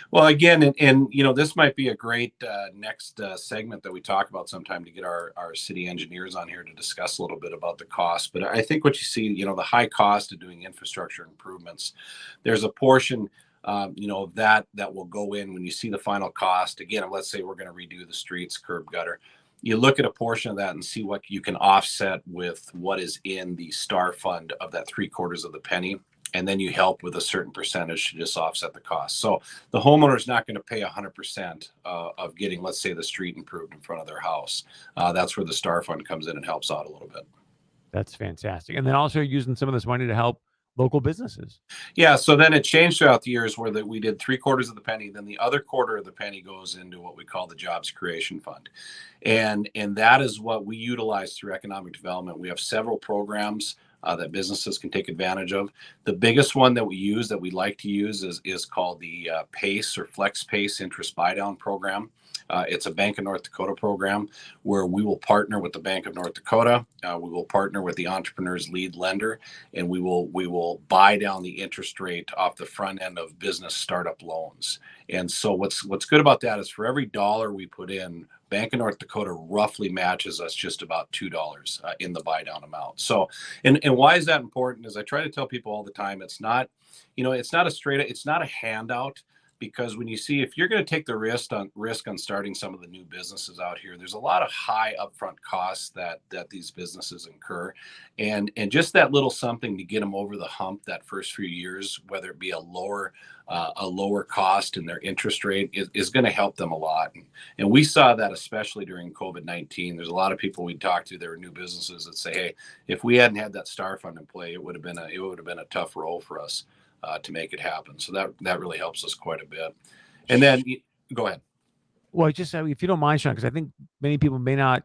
Well, again, and this might be a great next segment that we talk about sometime, to get our city engineers on here to discuss a little bit about the cost. But I think what you see, the high cost of doing infrastructure improvements, there's a portion, that will go in when you see the final cost. Again, let's say we're going to redo the streets, curb gutter. You look at a portion of that and see what you can offset with what is in the Star Fund of that 3/4 of the penny. And then you help with a certain percentage to just offset the cost. So the homeowner is not going to pay 100% of getting, let's say, the street improved in front of their house. That's where the Star Fund comes in and helps out a little bit. That's fantastic. And then also using some of this money to help local businesses. Yeah. So then it changed throughout the years, where we did 3/4 of the penny. Then the other quarter of the penny goes into what we call the Jobs Creation Fund. And that is what we utilize through economic development. We have several programs that businesses can take advantage of. The biggest one that we like to use is called the PACE, or Flex PACE Interest Buy Down Program. It's a Bank of North Dakota program where we will partner with the Bank of North Dakota. We will partner with the entrepreneur's lead lender, and we will buy down the interest rate off the front end of business startup loans. And so what's good about that is, for every dollar we put in, Bank of North Dakota roughly matches us just about $2 in the buy down amount. So, and why is that important? Is I try to tell people all the time, it's not a handout. Because when you see, if you're going to take the risk on starting some of the new businesses out here, there's a lot of high upfront costs that these businesses incur, and just that little something to get them over the hump that first few years, whether it be a lower cost in their interest rate, is going to help them a lot. And we saw that especially during COVID-19. There's a lot of people we talked to, there were new businesses that say, hey, if we hadn't had that Star Fund in play, it would have been a tough roll for us to make it happen. So that really helps us quite a bit. And then go ahead. Well, just if you don't mind, Sean, because I think many people may not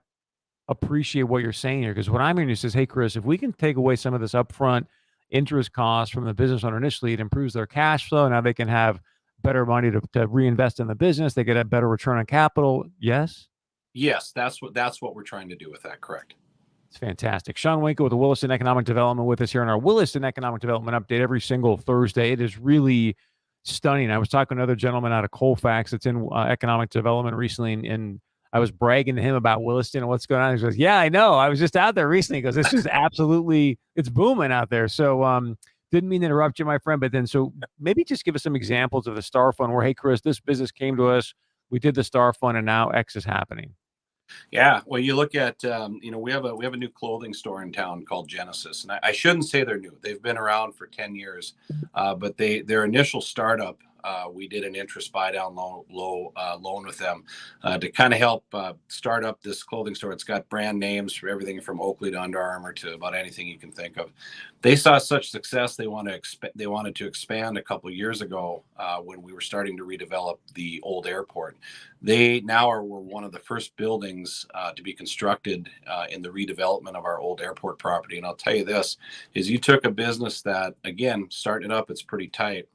appreciate what you're saying here. Because what I'm hearing is, hey, Chris, if we can take away some of this upfront interest costs from the business owner initially, it improves their cash flow. Now they can have better money to reinvest in the business. They get a better return on capital. Yes? Yes, that's what we're trying to do with that. Correct. It's fantastic. Sean Winkel with the Williston Economic Development with us here on our Williston Economic Development Update every single Thursday. It is really stunning. I was talking to another gentleman out of Colfax that's in economic development recently, and I was bragging to him about Williston and what's going on. He goes, yeah, I know. I was just out there recently. He goes, this is absolutely, it's booming out there. So didn't mean to interrupt you, my friend, but then so maybe just give us some examples of the Star Fund where, hey, Chris, this business came to us, we did the Star Fund, and now X is happening. Yeah, well, you look at we have a new clothing store in town called Genesis, and I shouldn't say they're new. They've been around for 10 years, but their initial startup, we did an interest buy down loan with them to kind of help start up this clothing store. It's got brand names for everything from Oakley to Under Armour to about anything you can think of. They saw such success they wanted to expand a couple years ago when we were starting to redevelop the old airport. They now were one of the first buildings to be constructed in the redevelopment of our old airport property. And I'll tell you this, is you took a business that, again, starting it up, it's pretty tight.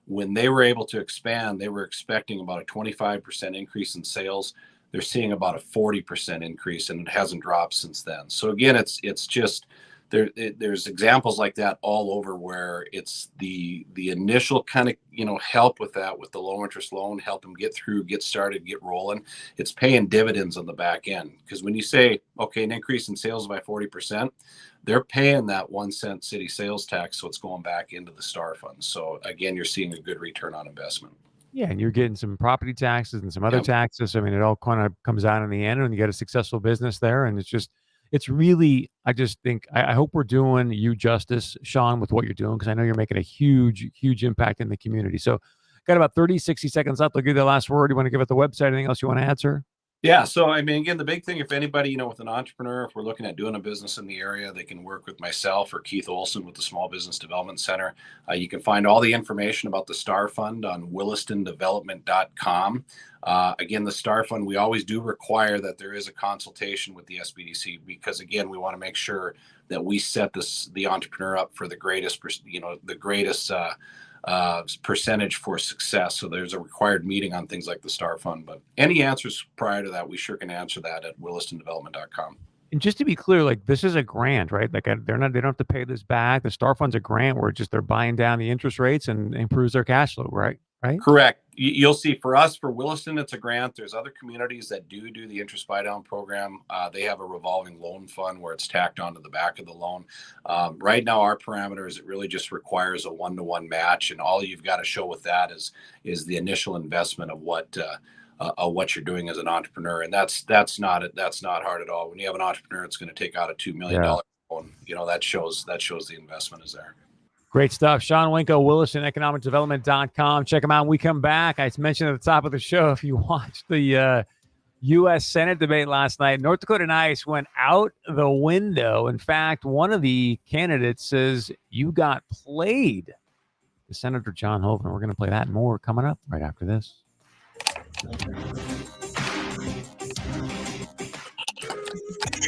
When they were able to expand, they were expecting about a 25% increase in sales. They're seeing about a 40% increase, and it hasn't dropped since then. So again, it's just there's examples like that all over where it's the initial kind of help with that, with the low interest loan, help them get through, get started, get rolling. It's paying dividends on the back end, because when you say, okay, an increase in sales by 40%, they're paying that 1 cent city sales tax, so it's going back into the STAR fund. So again, you're seeing a good return on investment. Yeah, and you're getting some property taxes and some other taxes. I mean, it all kind of comes out in the end, and you get a successful business there. And it's really, I just think, I hope we're doing you justice, Sean, with what you're doing, because I know you're making a huge, huge impact in the community. So got about 30, 60 seconds left. I'll give you the last word. You want to give it the website? Anything else you want to add, sir? Yeah. So, I mean, again, the big thing, if anybody, with an entrepreneur, if we're looking at doing a business in the area, they can work with myself or Keith Olson with the Small Business Development Center. You can find all the information about the STAR Fund on willistondevelopment.com. Again, the STAR Fund, we always do require that there is a consultation with the SBDC, because, again, we want to make sure that we set the entrepreneur up for the greatest, percentage for success. So there's a required meeting on things like the STAR Fund. But any answers prior to that, we sure can answer that at willistondevelopment.com. And just to be clear, like, this is a grant, right? Like, they don't have to pay this back. The STAR Fund's a grant where they're buying down the interest rates and improves their cash flow, right? Correct. You'll see, for us, for Williston, it's a grant. There's other communities that do the interest buy down program. They have a revolving loan fund where it's tacked onto the back of the loan. Right now, our parameters, it really just requires a 1-to-1 match, and all you've got to show with that is the initial investment of what you're doing as an entrepreneur, and that's not hard at all. When you have an entrepreneur that's going to take out a $2 million loan, that shows the investment is there. Great stuff. Sean Winko, WillistonEconomicDevelopment.com. Check him out when we come back. I mentioned at the top of the show, if you watched the U.S. Senate debate last night, North Dakota Nice went out the window. In fact, one of the candidates says, "You got played." The Senator John Hoeven. We're going to play that and more coming up right after this.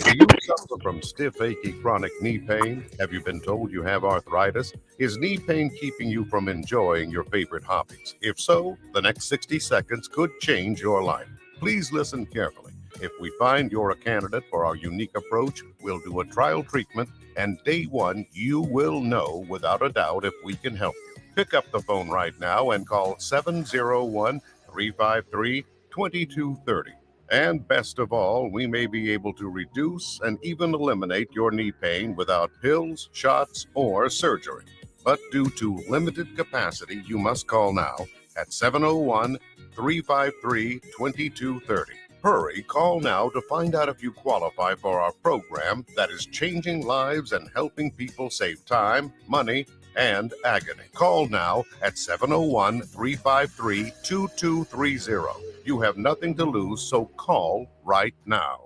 Do you suffer from stiff, achy, chronic knee pain? Have you been told you have arthritis? Is knee pain keeping you from enjoying your favorite hobbies? If so, the next 60 seconds could change your life. Please listen carefully. If we find you're a candidate for our unique approach, we'll do a trial treatment, and day one, you will know without a doubt if we can help you. Pick up the phone right now and call 701-353-2230. And best of all, we may be able to reduce and even eliminate your knee pain without pills, shots, or surgery. But due to limited capacity, you must call now at 701-353-2230. Hurry, call now to find out if you qualify for our program that is changing lives and helping people save time, money, and agony. Call now at 701-353-2230. You have nothing to lose, so call right now.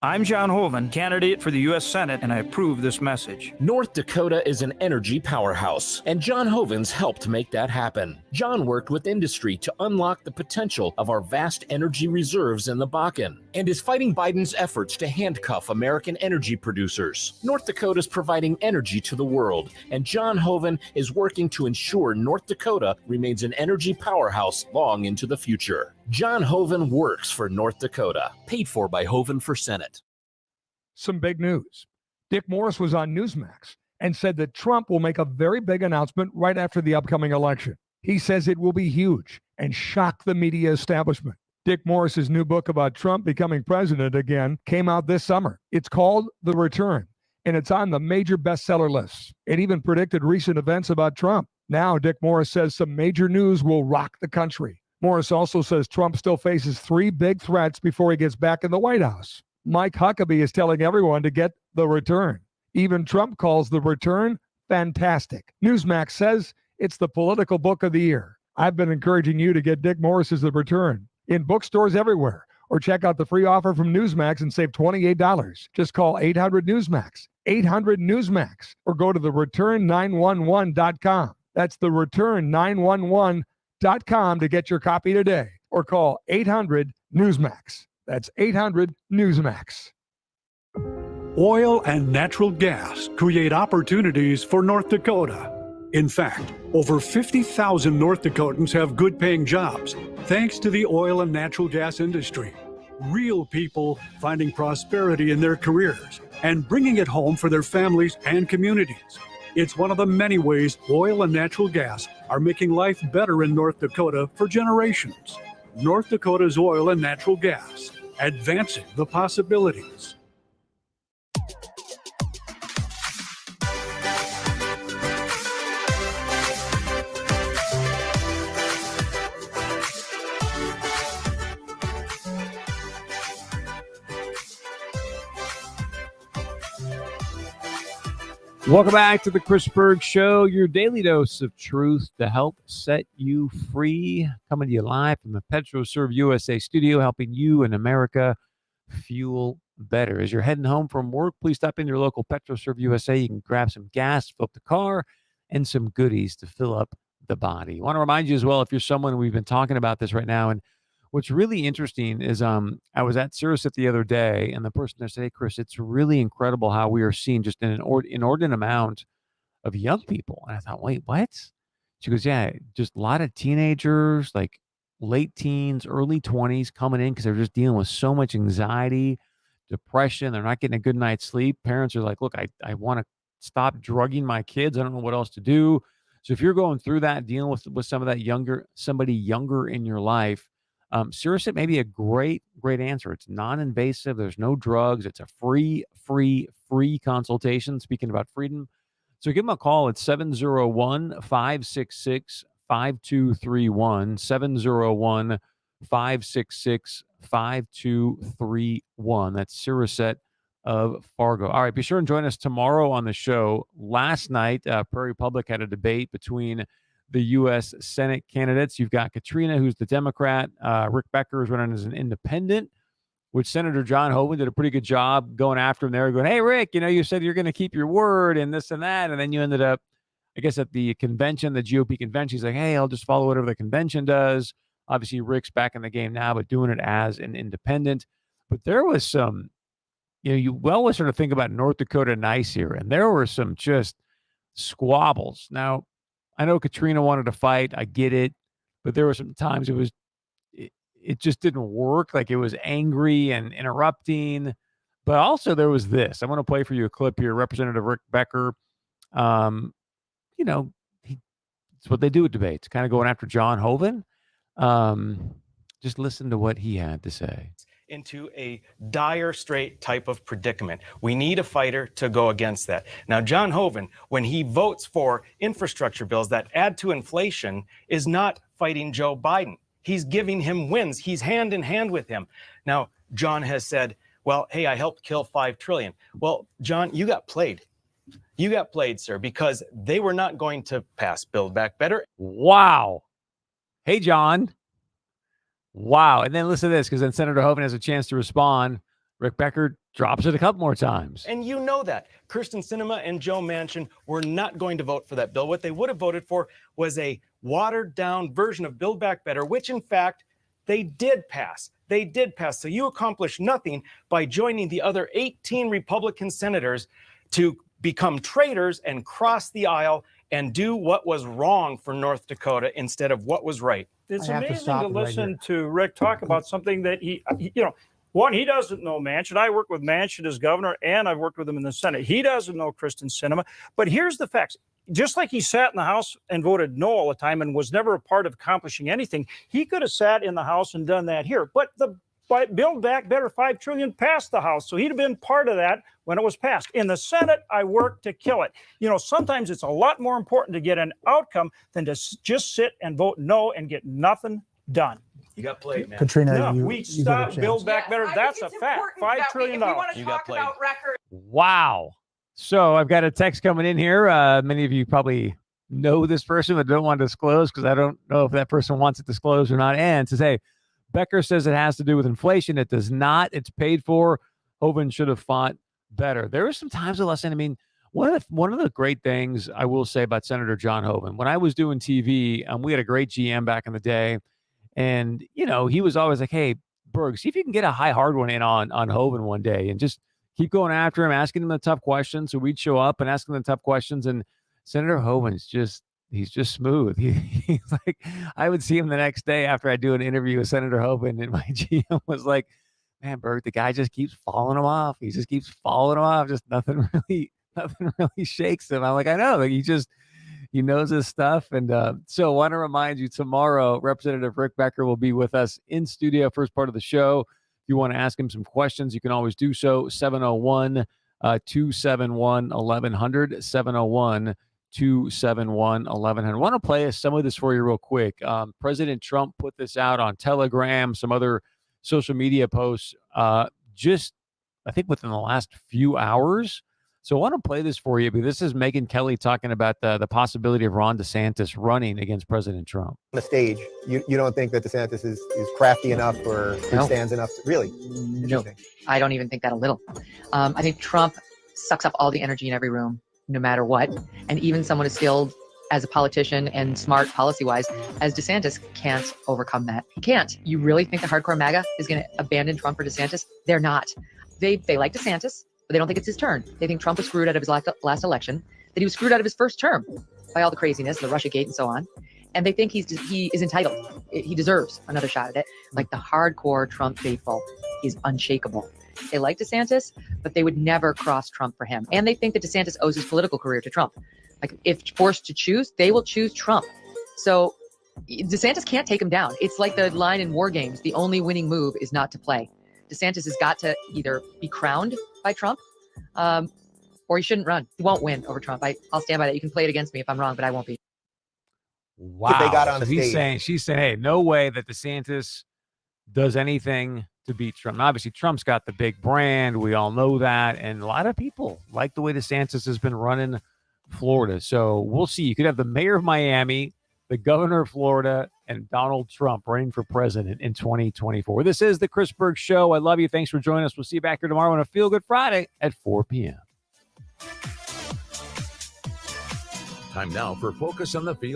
I'm John Hoeven, candidate for the U.S. Senate, and I approve this message. North Dakota is an energy powerhouse, and John Hoeven's helped make that happen. John worked with industry to unlock the potential of our vast energy reserves in the Bakken, and is fighting Biden's efforts to handcuff American energy producers. North Dakota is providing energy to the world, and John Hoeven is working to ensure North Dakota remains an energy powerhouse long into the future. John Hoeven works for North Dakota. Paid for by Hoeven for Senate. Some big news. Dick Morris was on Newsmax and said that Trump will make a very big announcement right after the upcoming election. He says it will be huge and shock the media establishment. Dick Morris's new book about Trump becoming president again came out this summer. It's called The Return, and it's on the major bestseller lists. It even predicted recent events about Trump. Now, Dick Morris says some major news will rock the country. Morris also says Trump still faces 3 big threats before he gets back in the White House. Mike Huckabee is telling everyone to get the return. Even Trump calls the return fantastic. Newsmax says it's the political book of the year. I've been encouraging you to get Dick Morris's The Return in bookstores everywhere, or check out the free offer from Newsmax and save $28. Just call 800-NEWSMAX, 800-NEWSMAX, or go to thereturn911.com. That's thereturn911.com to get your copy today, or call 800-NEWSMAX. That's 800-NEWSMAX. Oil and natural gas create opportunities for North Dakota. In fact, over 50,000 North Dakotans have good-paying jobs thanks to the oil and natural gas industry. Real people finding prosperity in their careers and bringing it home for their families and communities. It's one of the many ways oil and natural gas are making life better in North Dakota for generations. North Dakota's oil and natural gas, advancing the possibilities. Welcome back to the Chris Berg Show, your daily dose of truth to help set you free. Coming to you live from the PetroServe USA studio, helping you in America fuel better. As you're heading home from work, please stop in your local PetroServe USA. You can grab some gas, fill up the car, and some goodies to fill up the body. I want to remind you as well, if you're someone, we've been talking about this right now, and what's really interesting is I was at Sirius the other day, and the person there said, "Hey, Chris, it's really incredible how we are seeing just an inordinate amount of young people." And I thought, wait, what? She goes, yeah, just a lot of teenagers, like late teens, early 20s coming in because they're just dealing with so much anxiety, depression. They're not getting a good night's sleep. Parents are like, look, I want to stop drugging my kids. I don't know what else to do. So if you're going through that, dealing with some of that somebody younger in your life, Sirius may be a great answer. It's non-invasive. There's no drugs. It's a free consultation. Speaking about freedom. So give them a call at 701-566-5231, 701-566-5231. That's Sirius of Fargo. All right, be sure and join us tomorrow on the show. Last night, Prairie Public had a debate between the U.S. Senate candidates. You've got Katrina, who's the Democrat. Rick Becker is running as an independent, which Senator John Hoeven did a pretty good job going after him there, going, hey, Rick, you said you're going to keep your word and this and that. And then you ended up, I guess, at the convention, the GOP convention. He's like, hey, I'll just follow whatever the convention does. Obviously, Rick's back in the game now, but doing it as an independent. But there was some, you always sort of think about North Dakota nice here, and there were some just squabbles. Now, I know Katrina wanted to fight. I get it. But there were some times it just didn't work. Like it was angry and interrupting. But also there was this. I want to play for you a clip here. Representative Rick Becker, it's what they do at debates, kind of going after John Hoeven. Just listen to what he had to say. Into a dire straight type of predicament. We need a fighter to go against that. Now, John Hoeven, when he votes for infrastructure bills that add to inflation, is not fighting Joe Biden. He's giving him wins. He's hand in hand with him. Now, John has said, well, hey, I helped kill $5 trillion. Well, John, you got played. You got played, sir, because they were not going to pass Build Back Better. Wow. Hey, John. Wow. And then listen to this, because then Senator Hoeven has a chance to respond. Rick Becker drops it a couple more times. And you know that. Kirsten Sinema and Joe Manchin were not going to vote for that bill. What they would have voted for was a watered-down version of Build Back Better, which, in fact, they did pass. They did pass. So you accomplished nothing by joining the other 18 Republican senators to become traitors and cross the aisle and do what was wrong for North Dakota instead of what was right. It's amazing to listen to Rick talk about something that he one, he doesn't know Manchin. I work with Manchin as governor, and I've worked with him in the Senate. He doesn't know Kristen Sinema. But here's the facts. Just like he sat in the House and voted no all the time and was never a part of accomplishing anything, he could have sat in the House and done that here. But the Build Back Better $5 trillion passed the House, so he'd have been part of that when it was passed. In the Senate, I worked to kill it. Sometimes it's a lot more important to get an outcome than to just sit and vote no and get nothing Done. You got played, man. Katrina, No, you we got a stop, chance. build back better. That's a fact. $5 trillion. You got played. Wow. So I've got a text coming in here. Many of you probably know this person but don't want to disclose because I don't know if that person wants it disclosed or not. And it says, hey, Becker says it has to do with inflation. It does not. It's paid for. Hoeven should have fought better. There were some times, lesson. I mean, one of the great things I will say about Senator John Hoeven, when I was doing TV, we had a great GM back in the day. And, he was always like, hey, Berg, see if you can get a high hard one in on Hoeven one day and just keep going after him, asking him the tough questions. So we'd show up and ask him the tough questions. And Senator Hoeven's he's just smooth. He's like, I would see him the next day after I do an interview with Senator Hoeven, and my GM was like, man, Berg, the guy just keeps falling him off. He just keeps falling him off. Just nothing really shakes him. I'm like, I know, he knows his stuff. And so I want to remind you, tomorrow, Representative Rick Becker will be with us in studio, first part of the show. If you want to ask him some questions, you can always do so. 701-271-1100, 701-271-1100. I want to play some of this for you real quick. President Trump put this out on Telegram, some other social media posts, just I think within the last few hours. So I want to play this for you, but this is Megyn Kelly talking about the possibility of Ron DeSantis running against President Trump. On the stage, you don't think that DeSantis is crafty enough or stands enough? Really? No, I don't even think that a little. I think Trump sucks up all the energy in every room, no matter what. And even someone as skilled as a politician and smart policy-wise as DeSantis can't overcome that. He can't. You really think the hardcore MAGA is going to abandon Trump for DeSantis? They're not. They like DeSantis, but they don't think it's his turn. They think Trump was screwed out of his last election, that he was screwed out of his first term by all the craziness, the Russiagate and so on. And they think he is entitled. He deserves another shot at it. Like the hardcore Trump faithful is unshakable. They like DeSantis, but they would never cross Trump for him. And they think that DeSantis owes his political career to Trump. Like if forced to choose, they will choose Trump. So DeSantis can't take him down. It's like the line in War Games, the only winning move is not to play. DeSantis has got to either be crowned by Trump or he shouldn't run. He won't win over Trump. I'll stand by that. You can play it against me if I'm wrong, but I won't be. Wow. They got on the stage. She's saying, hey, no way that DeSantis does anything to beat Trump. And obviously, Trump's got the big brand. We all know that. And a lot of people like the way DeSantis has been running Florida. So we'll see. You could have the mayor of Miami, the governor of Florida, and Donald Trump running for president in 2024. This is the Chris Berg Show. I love you. Thanks for joining us. We'll see you back here tomorrow on a Feel Good Friday at 4 p.m. Time now for Focus on the Field.